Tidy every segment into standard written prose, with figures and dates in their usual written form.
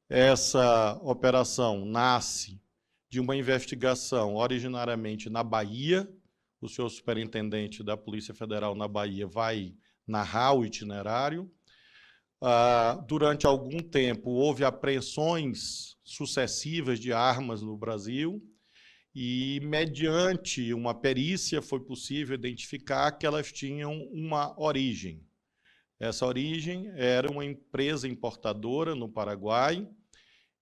Essa operação nasce de uma investigação originariamente na Bahia. O senhor superintendente da Polícia Federal na Bahia vai narrar o itinerário. Durante algum tempo, houve apreensões sucessivas de armas no Brasil e, mediante uma perícia, foi possível identificar que elas tinham uma origem. Essa origem era uma empresa importadora no Paraguai,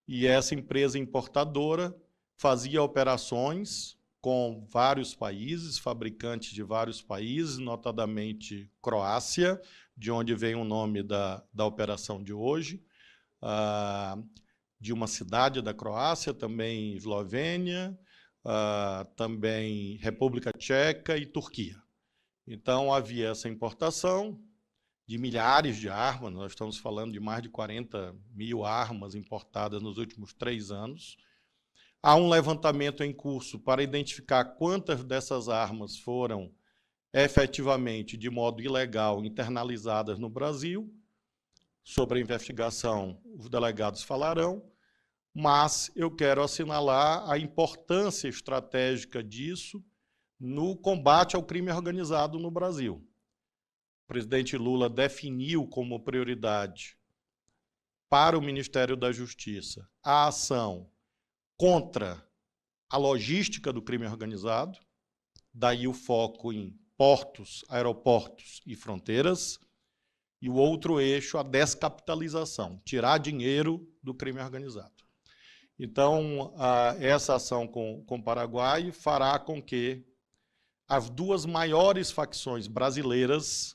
e essa empresa importadora fazia operações com vários países, fabricantes de vários países, notadamente Croácia, de onde vem o nome da operação de hoje, de uma cidade da Croácia, também Eslovênia, também República Tcheca e Turquia. Então, havia essa importação de milhares de armas, nós estamos falando de mais de 40 mil armas importadas nos últimos 3 anos. Há um levantamento em curso para identificar quantas dessas armas foram efetivamente, de modo ilegal, internalizadas no Brasil. Sobre a investigação, os delegados falarão, mas eu quero assinalar a importância estratégica disso no combate ao crime organizado no Brasil. O presidente Lula definiu como prioridade para o Ministério da Justiça a ação contra a logística do crime organizado, daí o foco em portos, aeroportos e fronteiras, e o outro eixo, a descapitalização, tirar dinheiro do crime organizado. Então, essa ação com o Paraguai fará com que as 2 maiores facções brasileiras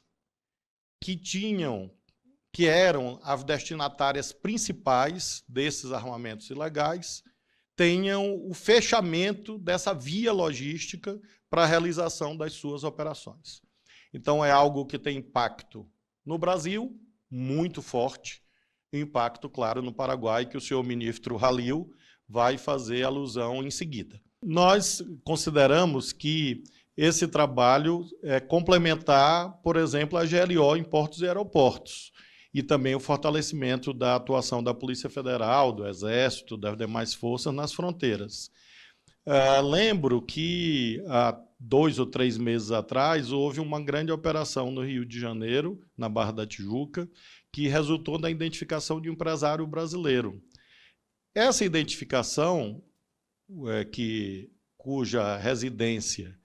que eram as destinatárias principais desses armamentos ilegais, tenham o fechamento dessa via logística para a realização das suas operações. Então, é algo que tem impacto no Brasil, muito forte, e impacto, claro, no Paraguai, que o senhor ministro Halil vai fazer alusão em seguida. Nós consideramos que esse trabalho é complementar, por exemplo, a GLO em portos e aeroportos, e também o fortalecimento da atuação da Polícia Federal, do Exército, das demais forças nas fronteiras. Lembro que há 2 ou 3 meses atrás houve uma grande operação no Rio de Janeiro, na Barra da Tijuca, que resultou na identificação de um empresário brasileiro. Essa identificação, cuja residência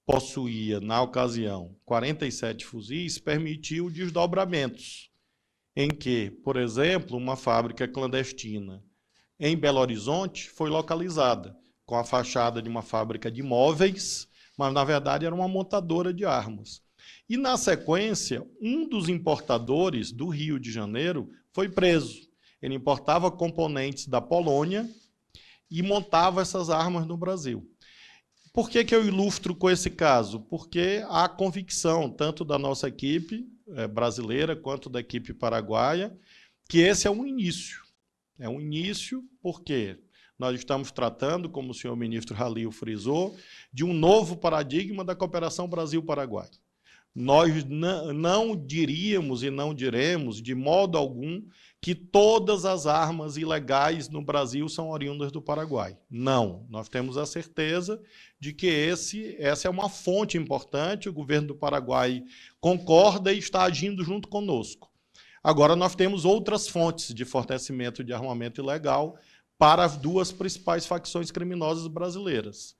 possuía, na ocasião, 47 fuzis, permitiu desdobramentos, em que, por exemplo, uma fábrica clandestina em Belo Horizonte foi localizada, com a fachada de uma fábrica de móveis, mas, na verdade, era uma montadora de armas. E, na sequência, um dos importadores do Rio de Janeiro foi preso. Ele importava componentes da Polônia e montava essas armas no Brasil. Por que eu ilustro com esse caso? Porque há convicção, tanto da nossa equipe brasileira quanto da equipe paraguaia, que esse é um início. É um início porque nós estamos tratando, como o senhor ministro Halil frisou, de um novo paradigma da cooperação Brasil-Paraguai. Nós não diríamos e não diremos, de modo algum, que todas as armas ilegais no Brasil são oriundas do Paraguai. Não, nós temos a certeza de que essa é uma fonte importante, o governo do Paraguai concorda e está agindo junto conosco. Agora, nós temos outras fontes de fornecimento de armamento ilegal para as 2 principais facções criminosas brasileiras.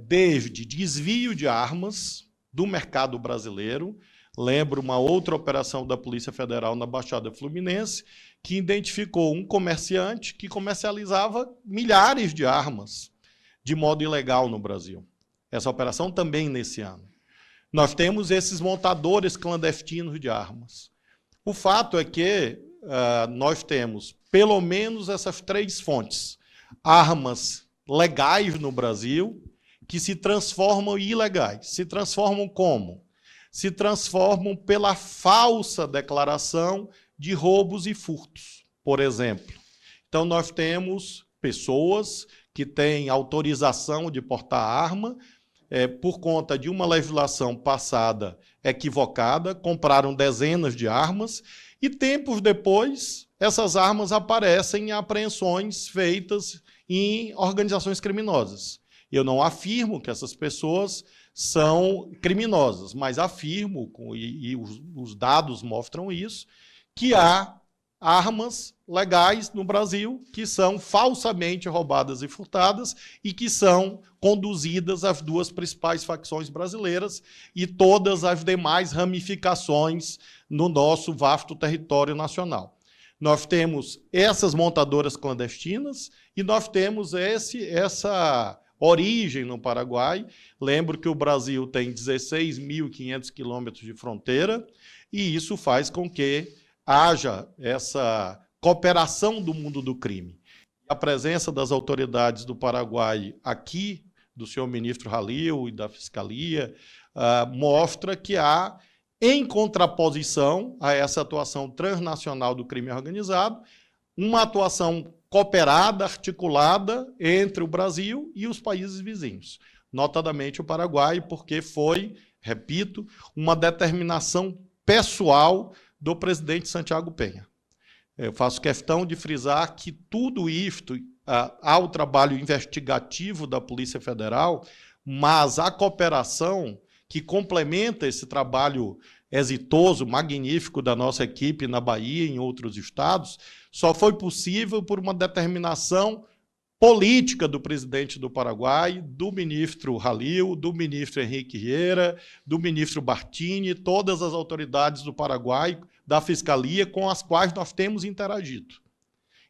Desde desvio de armas do mercado brasileiro. Lembro uma outra operação da Polícia Federal na Baixada Fluminense, que identificou um comerciante que comercializava milhares de armas de modo ilegal no Brasil. Essa operação também nesse ano. Nós temos esses montadores clandestinos de armas. O fato é que nós temos pelo menos essas 3 fontes. Armas legais no Brasil, que se transformam em ilegais. Se transformam como? Se transformam pela falsa declaração de roubos e furtos, por exemplo. Então, nós temos pessoas que têm autorização de portar arma, por conta de uma legislação passada equivocada, compraram dezenas de armas e, tempos depois, essas armas aparecem em apreensões feitas em organizações criminosas. Eu não afirmo que essas pessoas são criminosas, mas afirmo, e os dados mostram isso, que há armas legais no Brasil que são falsamente roubadas e furtadas e que são conduzidas às duas principais facções brasileiras e todas as demais ramificações no nosso vasto território nacional. Nós temos essas montadoras clandestinas e nós temos essa origem no Paraguai. Lembro que o Brasil tem 16.500 quilômetros de fronteira e isso faz com que haja essa cooperação do mundo do crime. A presença das autoridades do Paraguai aqui, do senhor ministro Jalil e da Fiscalia, mostra que há, em contraposição a essa atuação transnacional do crime organizado, uma atuação cooperada, articulada entre o Brasil e os países vizinhos, notadamente o Paraguai, porque foi, repito, uma determinação pessoal do presidente Santiago Penha. Eu faço questão de frisar que tudo isto, há o trabalho investigativo da Polícia Federal, mas a cooperação que complementa esse trabalho exitoso, magnífico da nossa equipe na Bahia e em outros estados, só foi possível por uma determinação política do presidente do Paraguai, do ministro Jalil, do ministro Henrique Riera, do ministro Bartini, todas as autoridades do Paraguai, da Fiscalia, com as quais nós temos interagido.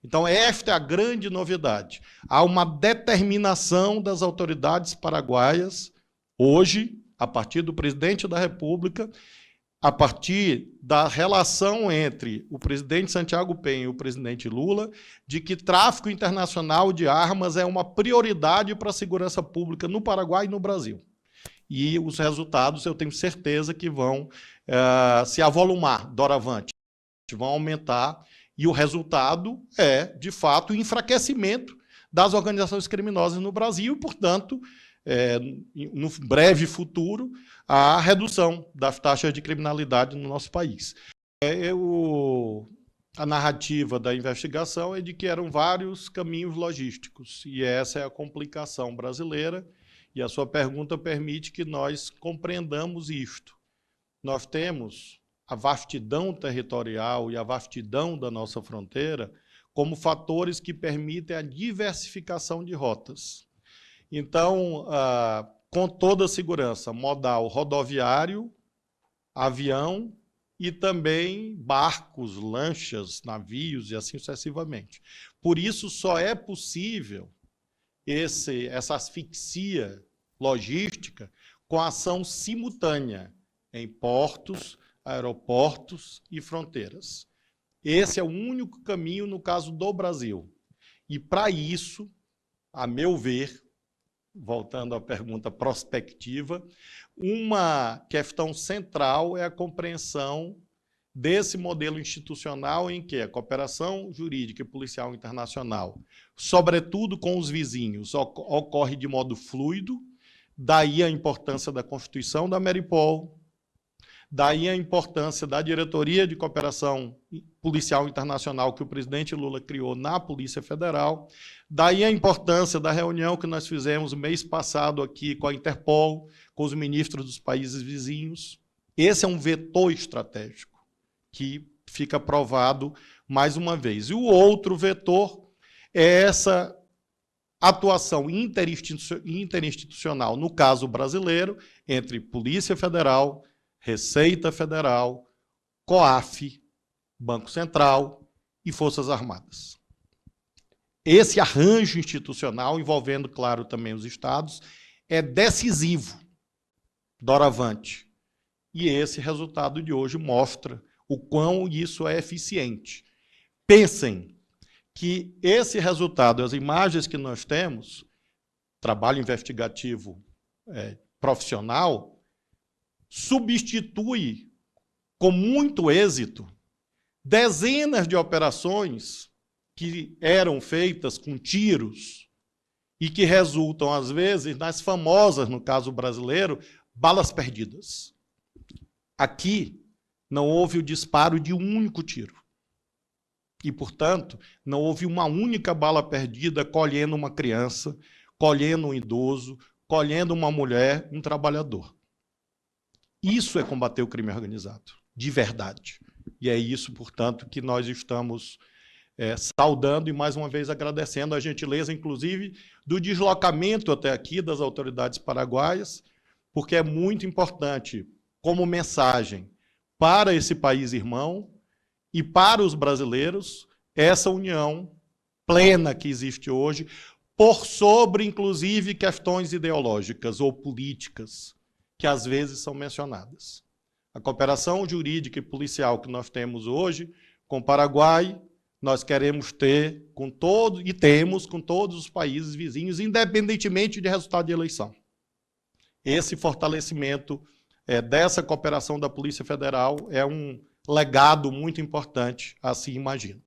Então, esta é a grande novidade. Há uma determinação das autoridades paraguaias, hoje, a partir do presidente da República, a partir da relação entre o presidente Santiago Penha e o presidente Lula, de que tráfico internacional de armas é uma prioridade para a segurança pública no Paraguai e no Brasil. E os resultados, eu tenho certeza que vão se avolumar doravante, vão aumentar, e o resultado é, de fato, o enfraquecimento das organizações criminosas no Brasil e, portanto, no breve futuro, a redução das taxas de criminalidade no nosso país. A narrativa da investigação é de que eram vários caminhos logísticos, e essa é a complicação brasileira, e a sua pergunta permite que nós compreendamos isto. Nós temos a vastidão territorial e a vastidão da nossa fronteira como fatores que permitem a diversificação de rotas. Então, com toda a segurança, modal rodoviário, avião e também barcos, lanchas, navios e assim sucessivamente. Por isso, só é possível essa asfixia logística com ação simultânea em portos, aeroportos e fronteiras. Esse é o único caminho no caso do Brasil. E, para isso, a meu ver, voltando à pergunta prospectiva, uma questão central é a compreensão desse modelo institucional em que a cooperação jurídica e policial internacional, sobretudo com os vizinhos, ocorre de modo fluido, daí a importância da Constituição da Maripol, daí a importância da Diretoria de Cooperação Policial Internacional que o presidente Lula criou na Polícia Federal, daí a importância da reunião que nós fizemos mês passado aqui com a Interpol, com os ministros dos países vizinhos. Esse é um vetor estratégico que fica provado mais uma vez. E o outro vetor é essa atuação interinstitucional, no caso brasileiro, entre Polícia Federal, Receita Federal, COAF, Banco Central e Forças Armadas. Esse arranjo institucional, envolvendo, claro, também os estados, é decisivo, doravante. E esse resultado de hoje mostra o quão isso é eficiente. Pensem que esse resultado, as imagens que nós temos, trabalho investigativo profissional, substitui com muito êxito dezenas de operações que eram feitas com tiros e que resultam, às vezes, nas famosas, no caso brasileiro, balas perdidas. Aqui não houve o disparo de um único tiro. E, portanto, não houve uma única bala perdida colhendo uma criança, colhendo um idoso, colhendo uma mulher, um trabalhador. Isso é combater o crime organizado, de verdade. E é isso, portanto, que nós estamos saudando e, mais uma vez, agradecendo a gentileza, inclusive, do deslocamento até aqui das autoridades paraguaias, porque é muito importante, como mensagem para esse país irmão e para os brasileiros, essa união plena que existe hoje, por sobre, inclusive, questões ideológicas ou políticas, que às vezes são mencionadas. A cooperação jurídica e policial que nós temos hoje com o Paraguai, nós queremos ter com todos, e temos com todos os países vizinhos, independentemente de resultado de eleição. Esse fortalecimento dessa cooperação da Polícia Federal é um legado muito importante, assim imagino.